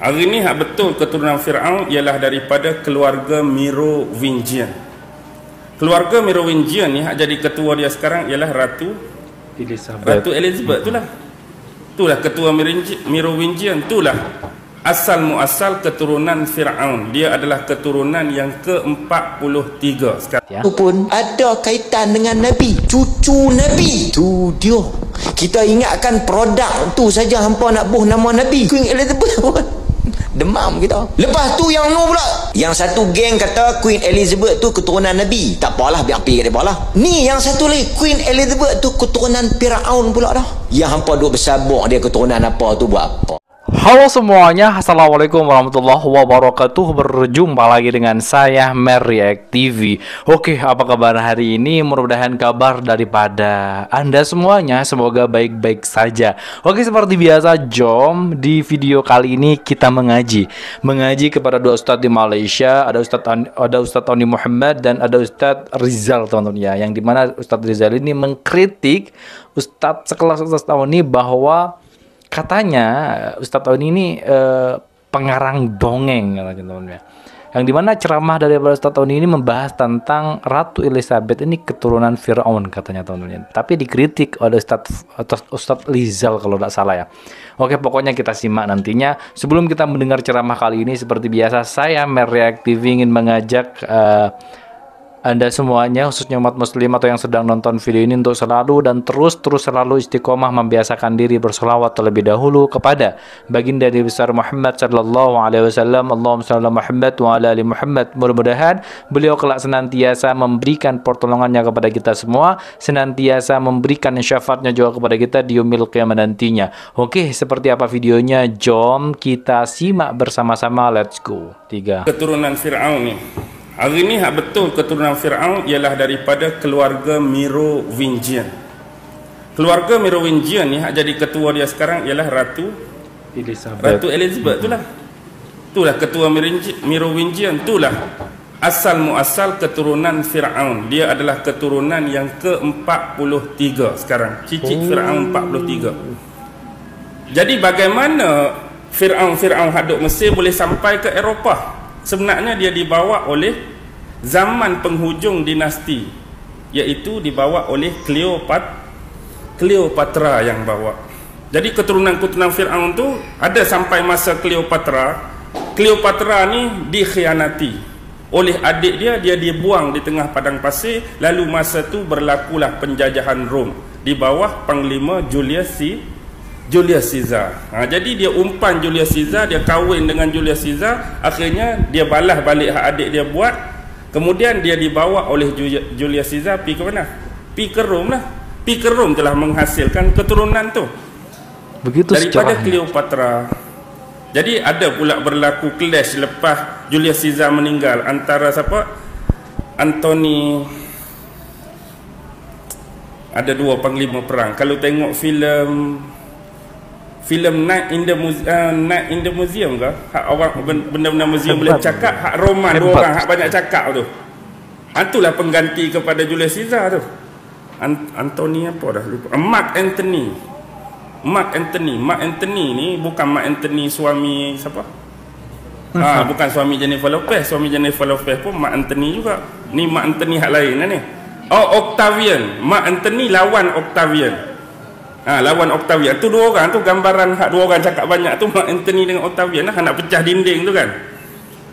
Hari ni hak betul keturunan Firaun ialah daripada keluarga Merovingian. Keluarga Merovingian ni hak jadi ketua dia sekarang ialah Ratu Elizabeth itulah. Itulah ketua Merovingian, itulah asal muasal keturunan Firaun. Dia adalah keturunan yang ke-43 sekarang. Itu pun ada kaitan dengan Nabi, cucu Nabi. Tu dia. Kita ingatkan produk tu saja hampa nak buh nama Nabi Queen Elizabeth. Demam kita. Lepas tu yang no pula. Yang satu geng kata Queen Elizabeth tu keturunan Nabi. Tak apalah, biar pergi depa lah. Ni yang satu lagi Queen Elizabeth tu keturunan Firaun pula dah. Yang hampa duk bersabak dia keturunan apa tu buat apa? Halo semuanya, assalamualaikum warahmatullahi wabarakatuh. Berjumpa lagi dengan saya Merreact TV. Oke, apa kabar hari ini? Mudah-mudahan kabar daripada Anda semuanya semoga baik-baik saja. Oke, seperti biasa, jom di video kali ini kita mengaji kepada dua ustadz di Malaysia. Ada Ustadz Tony Muhammad dan ada Ustadz Rizal, teman-teman ya. Yang dimana Ustadz Rizal ini mengkritik Ustadz sekelas Ustadz Tony bahwa katanya Ustadz Tony ini pengarang dongeng, teman-teman ya. Yang dimana ceramah dari Ustadz Tony ini membahas tentang Ratu Elizabeth ini keturunan Firaun katanya, teman-teman. Tapi dikritik oleh Ustadz Rizal kalau tidak salah ya. Oke, pokoknya kita simak nantinya. Sebelum kita mendengar ceramah kali ini, seperti biasa saya Merreact TV ingin mengajak Anda semuanya, khususnya umat muslim atau yang sedang nonton video ini, untuk selalu dan terus selalu istiqomah membiasakan diri bersolawat terlebih dahulu kepada baginda Nabi besar Muhammad sallallahu alaihi wasallam. Allahumma shalli ala Muhammad wa ala ali Muhammad. Mudah-mudahan beliau kelak senantiasa memberikan pertolongannya kepada kita semua, senantiasa memberikan syafaatnya juga kepada kita di yaumil qiyamah nantinya. Oke, seperti apa videonya? Jom kita simak bersama-sama. Let's go. 3. Keturunan Firaun ni. Hari ni hak betul keturunan Firaun ialah daripada keluarga Merovingian. Keluarga Merovingian ni hak jadi ketua dia sekarang ialah Ratu Elizabeth itulah. Itulah ketua Merovingian, itulah asal muasal keturunan Firaun. Dia adalah keturunan yang ke-43 sekarang. Cicit Firaun 43. Jadi bagaimana Firaun hak duk Mesir boleh sampai ke Eropah? Sebenarnya dia dibawa oleh zaman penghujung dinasti, iaitu dibawa oleh Cleopatra yang bawa. Jadi keturunan Firaun tu ada sampai masa Cleopatra. Cleopatra ni dikhianati oleh adik dia dibuang di tengah padang pasir. Lalu masa tu berlakulah penjajahan Rom di bawah panglima Julius Caesar. Jadi dia umpan Julius Caesar, dia kahwin dengan Julius Caesar, akhirnya dia balas balik hak adik dia buat. Kemudian dia dibawa oleh Julius Caesar pergi ke mana? Pergi ke Rom lah. Pergi ke Rom telah menghasilkan keturunan tu. Begitu daripada Cleopatra. Jadi ada pula berlaku clash lepas Julius Caesar meninggal antara siapa? Antony. Ada dua panglima perang. Kalau tengok filem Night in the Museum ke? Hak orang benda-benda museum boleh cakap, hak Roman dua orang hak banyak cakap tu. Itulah pengganti kepada Julius Caesar tu. Antony apa dah lupa. Mark Antony ni bukan Mark Antony suami siapa? Bukan suami Jennifer Lopez. Suami Jennifer Lopez pun Mark Antony juga. Ni Mark Antony hak lain lah ni. Octavian. Mark Antony lawan Octavian. Lawan Octavian tu dua orang tu, gambaran hak dua orang cakap banyak tu Mark Antony dengan Octavian lah, nak pecah dinding tu kan.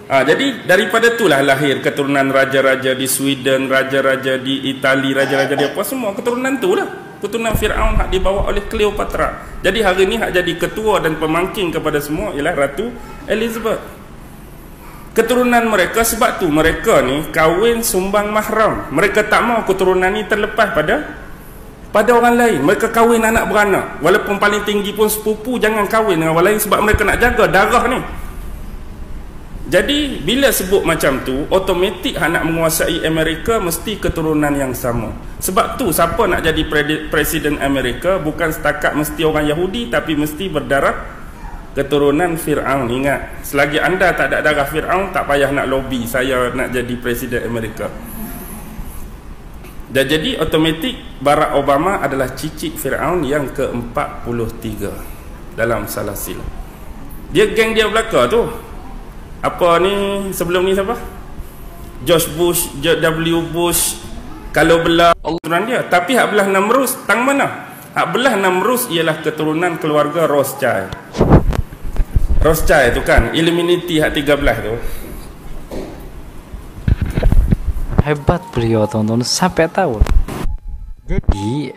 Jadi daripada itulah lahir keturunan raja-raja di Sweden, raja-raja di Itali, raja-raja di apa, semua keturunan tu lah. Keturunan Firaun hak dibawa oleh Cleopatra. Jadi hari ni hak jadi ketua dan pemangking kepada semua ialah Ratu Elizabeth. Keturunan mereka, sebab tu mereka ni kahwin sumbang mahram. Mereka tak mau keturunan ni terlepas pada orang lain. Mereka kahwin anak beranak. Walaupun paling tinggi pun sepupu, jangan kahwin dengan orang lain sebab mereka nak jaga darah ni. Jadi bila sebut macam tu, automatik nak menguasai Amerika mesti keturunan yang sama. Sebab tu siapa nak jadi presiden Amerika bukan setakat mesti orang Yahudi, tapi mesti berdarah keturunan Firaun. Ingat, selagi anda tak ada darah Firaun, tak payah nak lobby saya nak jadi presiden Amerika. Dan jadi automatik Barack Obama adalah cicit Firaun yang ke-43 dalam salah silap. Dia geng dia belakang tu. Apa ni sebelum ni siapa? George Bush, George W. Bush. Kalau belah keturunan dia, tapi hak belah Namrus tang mana? Hak belah Namrus ialah keturunan keluarga Rothschild. Rothschild tu kan Illuminati hak 13 tu. Hebat beliau teman-teman, sampai tahu. Jadi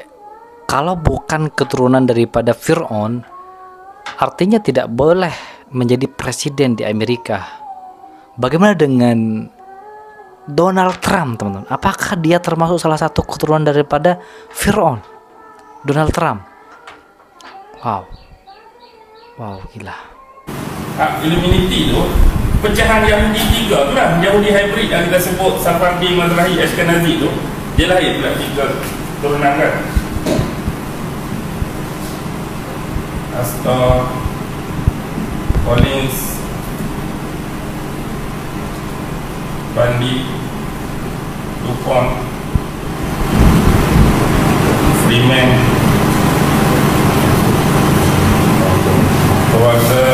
kalau bukan keturunan daripada Fir'aun, artinya tidak boleh menjadi presiden di Amerika. Bagaimana dengan Donald Trump, teman-teman? Apakah dia termasuk salah satu keturunan daripada Fir'aun? Donald Trump. Wow, gila. Illuminati tu pecahan Yahudi 3 tu lah. Yahudi hybrid yang kita sebut Safardi, Mazrahi, Ashkenazi tu, dia lahir pula 3 keturunan kan. Astor, Collins, Bundy, DuPont, Freeman, keluarga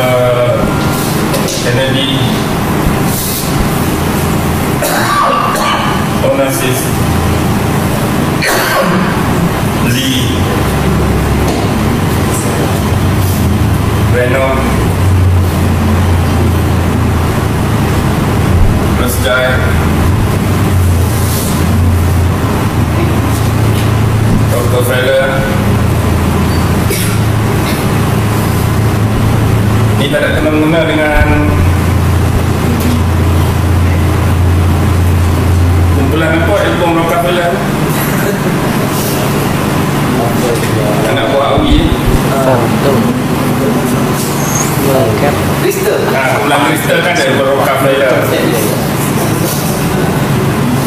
Kennedy, Onassis, Lee, Renault, Rothschild, Rockefeller. Ini tak ada kena-mengena dengan kumpulan apa album Rockefeller. Anak buah Awi. Betul. Kristen. Kumpulan Kristen kan dari Rockefeller.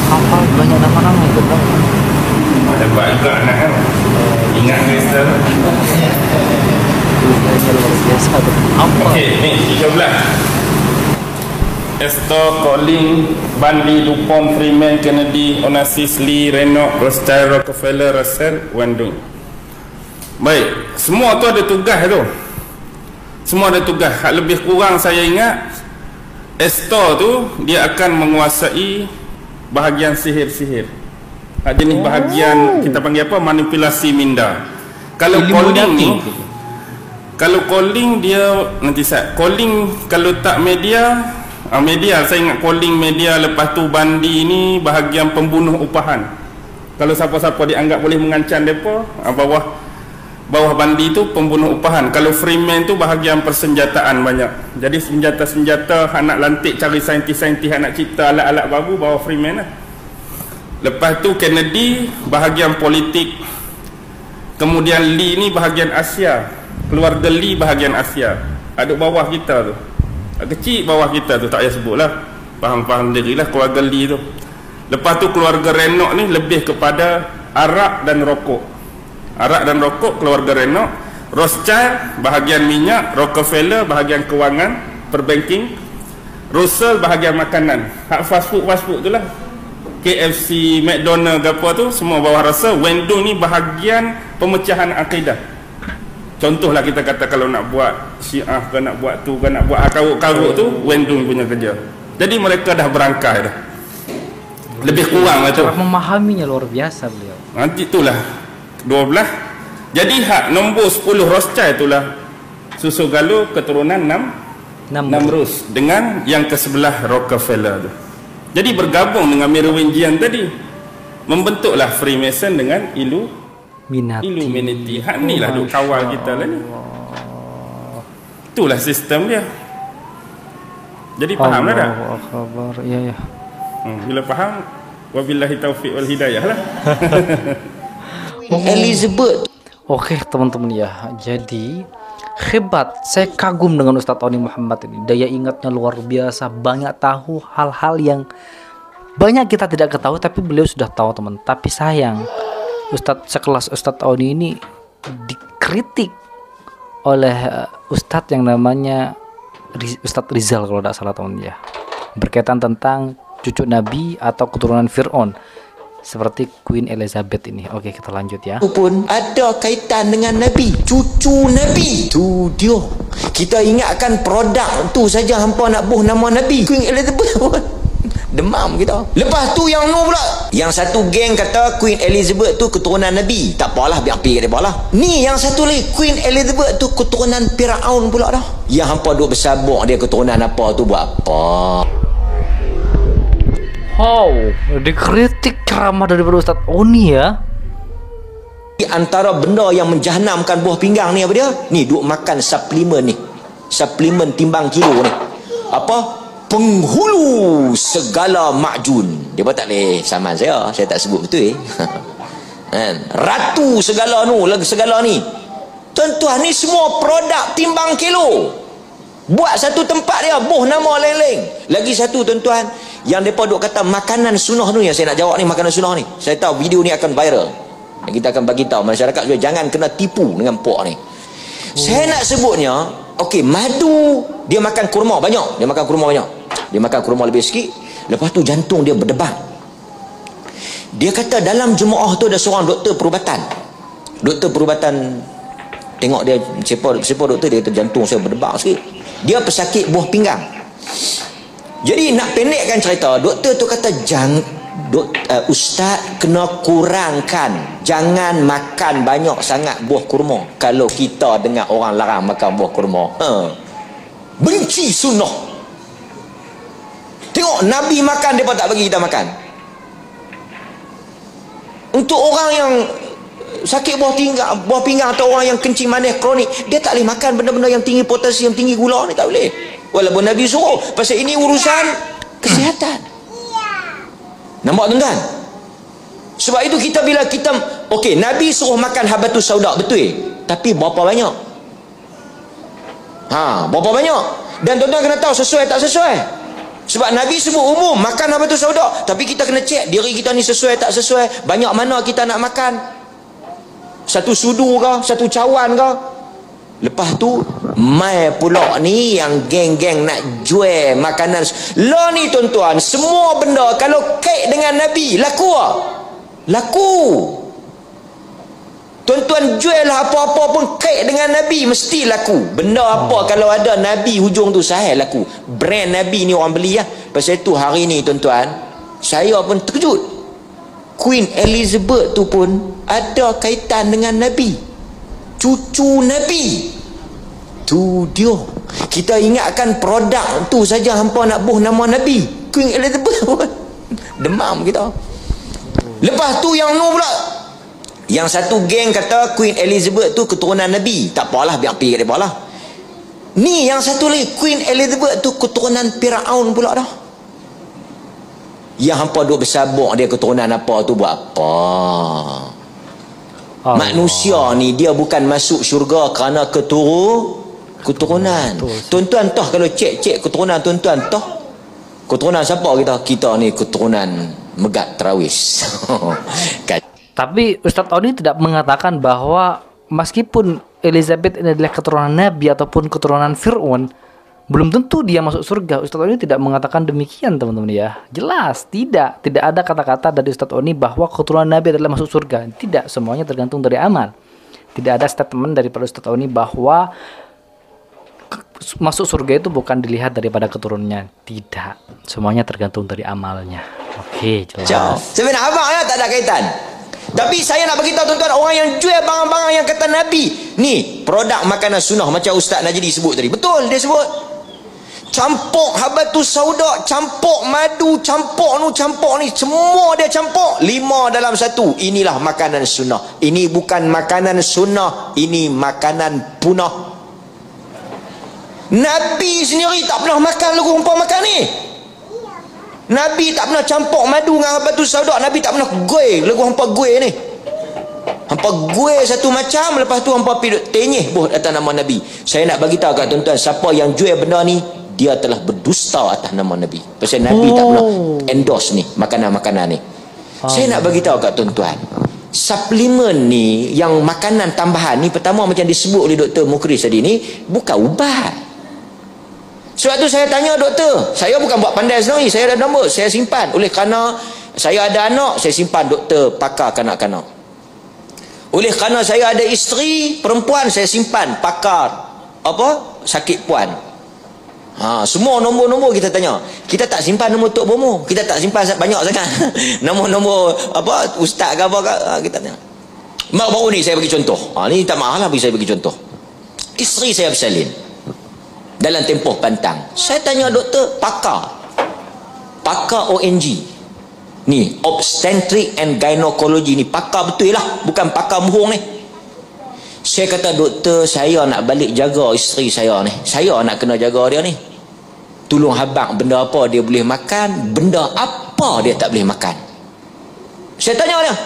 Hafal banyak nama-nama itu kan. Hebat juga anak kan. Ingat Kristen. Luar biasa tuh. Apa? Okey, ni 13. Astor, Collins, Bundy, DuPont, Freeman, Kennedy, Onassis, Lee, Renault, Rothschild, Rockefeller, Russell, Wendell. Baik, semua tu ada tugas tu. Semua ada tugas. Hak lebih kurang saya ingat Astor tu dia akan menguasai bahagian sihir-sihir. Hak jenis bahagian kita panggil apa? Manipulasi minda. Kalau Collins ni, kalau Collins dia nanti saya Collins kalau tak media, media saya ingat Collins media, lepas tu Bundy ni bahagian pembunuh upahan. Kalau siapa-siapa dianggap boleh mengancam depa, bawah Bundy tu pembunuh upahan. Kalau Freeman tu bahagian persenjataan banyak. Jadi senjata-senjata anak lantik cari saintis-saintis anak cipta alat-alat baru bawah Freeman lah. Lepas tu Kennedy bahagian politik. Kemudian Lee ni bahagian Asia. Keluarga Lee bahagian Asia. Ada bawah kita tu. Kecil bawah kita tu, tak payah sebut lah. Faham-faham dirilah keluarga Lee tu. Lepas tu keluarga Renault ni lebih kepada arak dan rokok. Arak dan rokok keluarga Renault. Rothschild bahagian minyak. Rockefeller bahagian kewangan, perbanking. Russell bahagian makanan. Hak fast food tu lah. KFC, McDonald apa tu semua bawah Russell. Wendell ni bahagian pemecahan akidah. Contohlah kita kata kalau nak buat Syiah ke nak buat tu ke nak buat karut-karut tu, Wendell punya kerja. Jadi mereka dah berangkai dah. Lebih kurang lah tu. Cara memahaminya luar biasa beliau. Nanti itulah 12. Jadi hak nombor 10 Rothschild itulah susu galuh keturunan Namrus dengan yang ke sebelah Rockefeller tu. Jadi bergabung dengan Merovingian tadi, membentuklah Freemason dengan Illuminati. Hak ni lah duk kawal kita lah ni. Itulah sistem dia. Jadi faham lah tak? Ya. Bila faham, wabillahi taufiq wal hidayah lah. Elizabeth. Oke teman-teman ya, jadi hebat. Saya kagum dengan Ustadz Tony Muhammad ini. Daya ingatnya luar biasa, banyak tahu hal-hal yang banyak kita tidak ketahui, tapi beliau sudah tahu teman. Tapi sayang, Ustadz sekelas Ustadz Tony ini dikritik oleh Ustadz yang namanya Ustadz Rizal kalau tidak salah teman ya, berkaitan tentang cucu Nabi atau keturunan Fir'aun. seperti Queen Elizabeth ini. Oke, kita lanjut ya. Itu pun ada kaitan dengan Nabi, cucu Nabi. Tu dia. Kita ingatkan produk tu saja hampa nak buh nama Nabi. Queen Elizabeth demam kita. Lepas tu yang no pula. Yang satu geng kata Queen Elizabeth tu keturunan Nabi. Tak apalah, biar pergi dia lah. Ni yang satu lagi, Queen Elizabeth tu keturunan Firaun pula dah. Yang hampa duk bersabuk dia keturunan apa tu buat apa? Oh, dikritik ceramah daripada Ustaz Oni ya. Di antara benda yang menjahanamkan buah pinggang ni apa dia? Ni duk makan suplemen ni. Suplemen timbang kilo ni. Apa? Penghulu segala makjun. Dia pun tak boleh saman saya tak sebut betul Ratu segala segala ni. Tuan-tuan, ni semua produk timbang kilo. Buat satu tempat dia buh nama lain-lain. Lagi satu tuan-tuan, yang mereka duk kata makanan sunnah tu, yang saya nak jawab ni, makanan sunnah ni. Saya tahu video ni akan viral. Dan kita akan bagi tahu masyarakat juga jangan kena tipu dengan pok ni. Saya nak sebutnya, okey, madu dia makan kurma banyak. Dia makan kurma lebih sikit. Lepas tu jantung dia berdebar. Dia kata dalam jemaah tu ada seorang doktor perubatan. Tengok dia siapa doktor, dia kata jantung saya berdebar sikit. Dia pesakit buah pinggang. Jadi nak pendekkan cerita, doktor tu kata ustaz kena kurangkan, jangan makan banyak sangat buah kurma. Kalau kita dengar orang larang makan buah kurma, benci sunnah. Tengok Nabi makan, mereka tak bagi kita makan. Untuk orang yang sakit buah pinggang atau orang yang kencing manis kronik, dia tak boleh makan benda-benda yang tinggi potasium, tinggi gula ni, tak boleh. Walaupun Nabi suruh, pasal ini urusan kesihatan. Nampak tuan-tuan? Sebab itu kita bila kita okey, Nabi suruh makan habatus sauda, betul. Tapi berapa banyak? Berapa banyak? Dan tuan-tuan kena tahu sesuai tak sesuai. Sebab Nabi sebut umum makan habatus sauda, tapi kita kena cek diri kita ni sesuai tak sesuai. Banyak mana kita nak makan? Satu sudu ke? Satu cawan ke? Lepas tu mai pula ni yang geng-geng nak jual makanan. Lah ni tuan-tuan, semua benda kalau kait dengan Nabi laku tak? Laku. Tuan-tuan jual apa-apa pun kait dengan Nabi mesti laku. Benda apa kalau ada Nabi hujung tu sahih laku. Brand Nabi ni orang beli lah. Pasal tu hari ni tuan-tuan, saya pun terkejut. Queen Elizabeth tu pun ada kaitan dengan Nabi, cucu Nabi. Tu dia. Kita ingatkan produk tu saja hampa nak buh nama Nabi, Queen Elizabeth demam kita. Lepas tu yang no pula. Yang satu geng kata Queen Elizabeth tu keturunan Nabi. Tak apalah, biar pergi kat dia lah. Ni yang satu lagi, Queen Elizabeth tu keturunan Firaun pula dah. Yang hampa duk bersabuk dia keturunan apa tu buat apa? Manusia ni dia bukan masuk syurga kerana keturunan. Tuan-tuan toh kalau cek keturunan tuan-tuan toh keturunan siapa kita? Kita ni keturunan Megat Terawis. Tapi Ustadz Oni tidak mengatakan bahwa meskipun Elizabeth ini adalah keturunan Nabi ataupun keturunan Fir'aun, belum tentu dia masuk surga. Ustadz Oni tidak mengatakan demikian, teman-teman ya. Jelas tidak ada kata-kata dari Ustadz Oni bahwa keturunan Nabi adalah masuk surga. Tidak, semuanya tergantung dari amal. Tidak ada statement daripada Ustadz Oni bahwa masuk surga itu bukan dilihat daripada keturunannya. Tidak, semuanya tergantung dari amalnya. Oke, jelas. Sebenarnya abang ya tak ada kaitan. Tapi saya nak beritahu tuan-tuan, orang yang jual barang-barang yang kata Nabi ni produk makanan sunnah, macam Ustaz Najdi sebut tadi. Betul dia sebut. Campur habatus sauda, campur madu, campur ni, semua dia campur 5 dalam 1. Inilah makanan sunnah. Ini bukan makanan sunnah, ini makanan punah. Nabi sendiri tak pernah makan lagu hampa makan ni. Nabi tak pernah campur madu dengan habatus sauda. Nabi tak pernah gue lagu hampa gue ni. Hampa gue satu macam, lepas tu hampa pergi tenyeh boh atas nama Nabi. Saya nak bagi tahu kat tuan-tuan, siapa yang jual benda ni, dia telah berdusta atas nama Nabi. Pasal Nabi tak pernah endorse ni makanan-makanan ni. Saya nak bagi tahu kat tuan-tuan, suplemen ni yang makanan tambahan ni, pertama macam disebut oleh Dr. Mukris tadi ni, bukan ubat. Sebab tu saya tanya doktor, saya bukan buat pandai sendiri, saya ada nombor, saya simpan. Oleh kerana Saya ada anak, saya simpan doktor pakar kanak-kanak. Oleh kerana saya ada isteri perempuan, saya simpan pakar apa? Sakit puan. Semua nombor-nombor kita tanya. Kita tak simpan nombor Tok Bomo. Kita tak simpan banyak sangat. Nombor-nombor apa ustaz ke apa ke, kita tanya. Baru ni saya bagi contoh. Ni tak mahal lah bagi saya bagi contoh. Isteri saya bersalin dalam tempoh pantang. Saya tanya doktor pakar ONG. Ni obstetric and gynecology ni pakar betul lah, bukan pakar bohong ni. Saya kata doktor, saya nak balik jaga isteri saya ni. Saya nak kena jaga dia ni. Tolong habaq benda apa dia boleh makan, benda apa dia tak boleh makan. Saya tanya dia.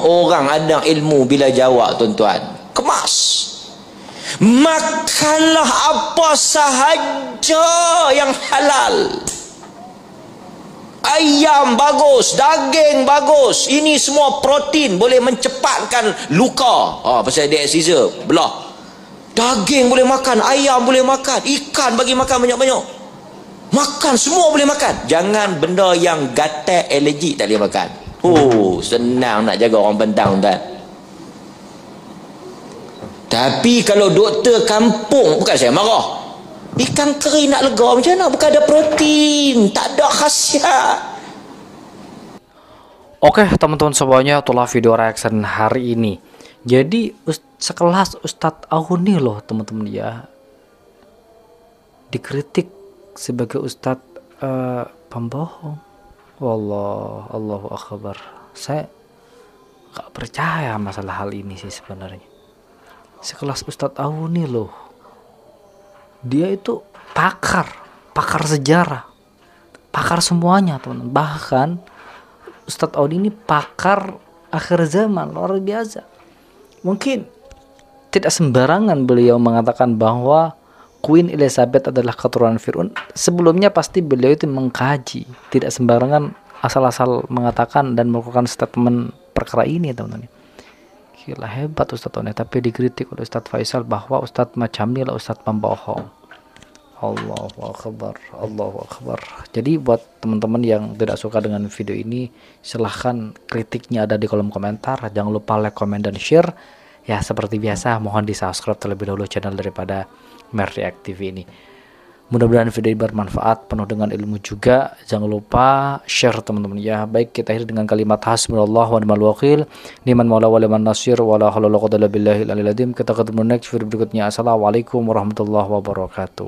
Orang ada ilmu bila jawab tuan-tuan. Kemas. Makanlah apa sahaja yang halal. Ayam bagus, daging bagus, ini semua protein, boleh mencepatkan luka. Pasal dia Caesar belah. Daging boleh makan, ayam boleh makan, ikan bagi makan banyak-banyak. Makan semua boleh makan. Jangan benda yang gatal, alergik tak boleh makan. Senang nak jaga orang bentang tuan. Tapi kalau doktor kampung, bukan saya marah, ikan kering nak lega macam mana? Bukan ada protein, tak ada khasiat. Oke teman-teman semuanya, itulah video reaction hari ini. Jadi sekelas Ustadz Auni loh teman-teman ya, dikritik sebagai Ustadz pembohong. Allahu Akbar. Saya gak percaya masalah hal ini sih sebenarnya. Sekelas Ustadz Auni loh, dia itu pakar sejarah, pakar semuanya teman. Bahkan Ustadz Auni ini pakar akhir zaman, luar biasa. Mungkin tidak sembarangan beliau mengatakan bahwa Queen Elizabeth adalah keturunan Fir'aun. Sebelumnya pasti beliau itu mengkaji, tidak sembarangan asal-asal mengatakan dan melakukan statement perkara ini teman-teman. Gila, hebat Ustadz Auni, tapi dikritik oleh Ustadz Faisal bahwa Ustadz macam ini lah Ustadz pembohong. Allahu Akbar. Jadi buat teman-teman yang tidak suka dengan video ini, silahkan kritiknya ada di kolom komentar. Jangan lupa like, comment, dan share. Ya seperti biasa, mohon di subscribe terlebih dahulu channel daripada Mer React TV ini. Mudah-mudahan video ini bermanfaat, penuh dengan ilmu juga. Jangan lupa share teman-teman ya. Baik, kita akhiri dengan kalimat hasbunallah wa ni'mal wakil, ni'mal maula wa liman nasir, wa la haula wala quwwata illa billahil aliyil azim. Kita ketemu next video berikutnya. Assalamualaikum warahmatullahi wabarakatuh.